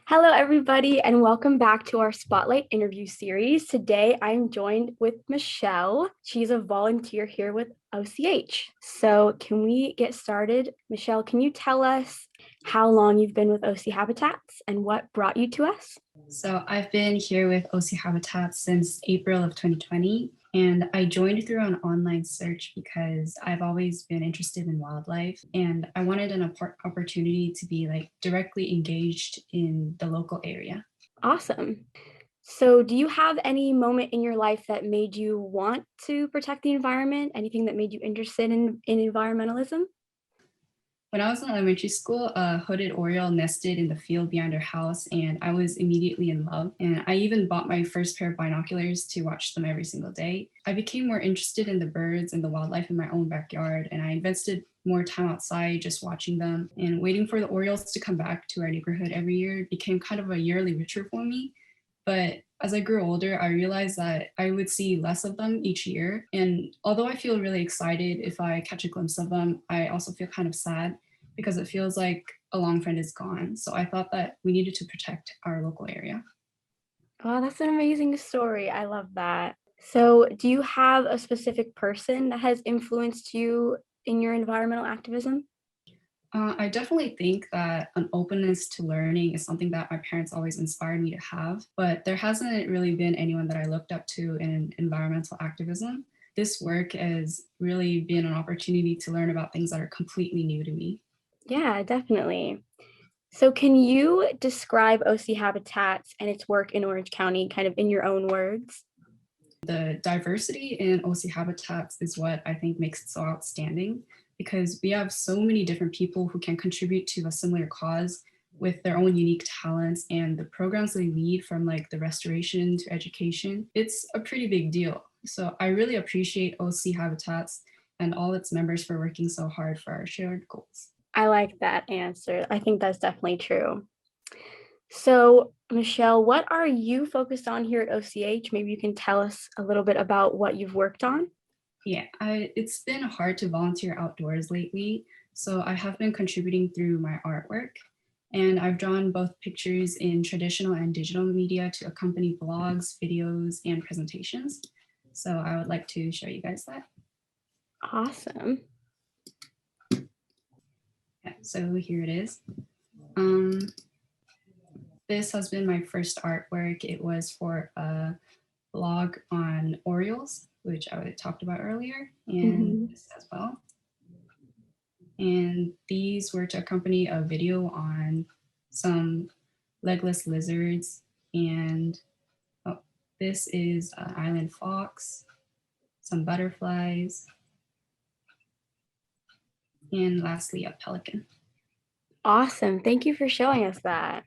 Hello, everybody, and welcome back to our Spotlight interview series. Today, I'm joined with Michelle. She's a volunteer here with OCH. So, can we get started? Michelle, can you tell us how long you've been with OC Habitats and what brought you to us? So I've been here with OC Habitat since April of 2020, and I joined through an online search because I've always been interested in wildlife and I wanted an opportunity to be directly engaged in the local area. Awesome. So, do you have any moment in your life that made you want to protect the environment? Anything that made you interested in environmentalism? When I was in elementary school, a hooded oriole nested in the field behind our house, and I was immediately in love. And I even bought my first pair of binoculars to watch them every single day. I became more interested in the birds and the wildlife in my own backyard, and I invested more time outside just watching them. And waiting for the orioles to come back to our neighborhood every year became kind of a yearly ritual for me. But as I grew older, I realized that I would see less of them each year. And although I feel really excited if I catch a glimpse of them, I also feel kind of sad because it feels like a long friend is gone. So I thought that we needed to protect our local area. Wow, that's an amazing story. I love that. So, do you have a specific person that has influenced you in your environmental activism? I definitely think that an openness to learning is something that my parents always inspired me to have, but there hasn't really been anyone that I looked up to in environmental activism. This work has really been an opportunity to learn about things that are completely new to me. Yeah, definitely. So, can you describe OC Habitats and its work in Orange County kind of in your own words? The diversity in OC habitats is what I think makes it so outstanding because we have so many different people who can contribute to a similar cause with their own unique talents, and the programs they lead from the restoration to education, it's a pretty big deal. So I really appreciate OC Habitats and all its members for working so hard for our shared goals. I like that answer. I think that's definitely true. So, Michelle, what are you focused on here at OCH? Maybe you can tell us a little bit about what you've worked on. Yeah, it's been hard to volunteer outdoors lately, so I have been contributing through my artwork. And I've drawn both pictures in traditional and digital media to accompany blogs, videos, and presentations. So I would like to show you guys that. Awesome. Yeah, so here it is. Um, this has been my first artwork. It was for a blog on Orioles, which I talked about earlier, and Mhm. this as well. And these were to accompany a video on some legless lizards. And oh, this is an island fox, some butterflies, and lastly, a pelican. Awesome. Thank you for showing us that.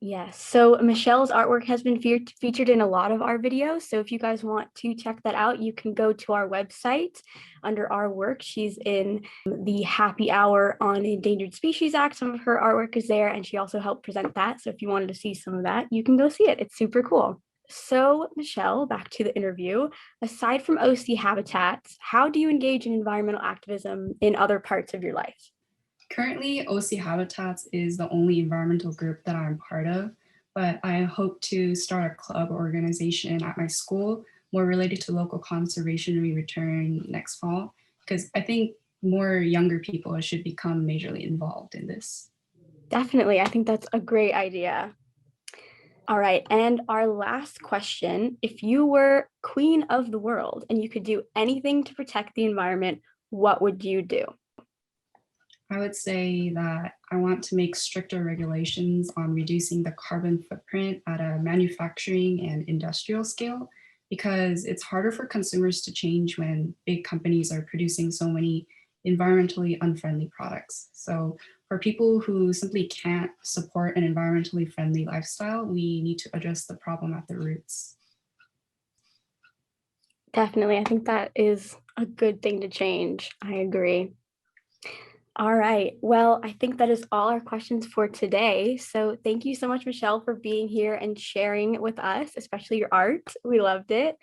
Yes. So Michelle's artwork has been featured in a lot of our videos. So if you guys want to check that out, you can go to our website under our work. She's in the Happy Hour on Endangered Species Act. Some of her artwork is there, and she also helped present that. So if you wanted to see some of that, you can go see it. It's super cool. So, Michelle, back to the interview. Aside from OC Habitats, how do you engage in environmental activism in other parts of your life? Currently, OC Habitats is the only environmental group that I'm part of, but I hope to start a club organization at my school more related to local conservation when we return next fall, because I think more younger people should become majorly involved in this. Definitely. I think that's a great idea. All right. And our last question, if you were queen of the world and you could do anything to protect the environment, what would you do? I would say that I want to make stricter regulations on reducing the carbon footprint at a manufacturing and industrial scale because it's harder for consumers to change when big companies are producing so many environmentally unfriendly products. So for people who simply can't support an environmentally friendly lifestyle, we need to address the problem at the roots. Definitely. I think that is a good thing to change. I agree. All right. Well, I think that is all our questions for today. So thank you so much, Michelle, for being here and sharing with us, especially your art. We loved it.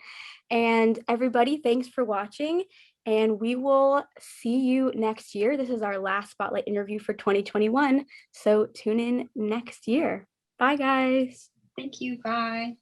And everybody, thanks for watching. And we will see you next year. This is our last Spotlight interview for 2021. So tune in next year. Bye. Bye, guys. Thank you. Bye.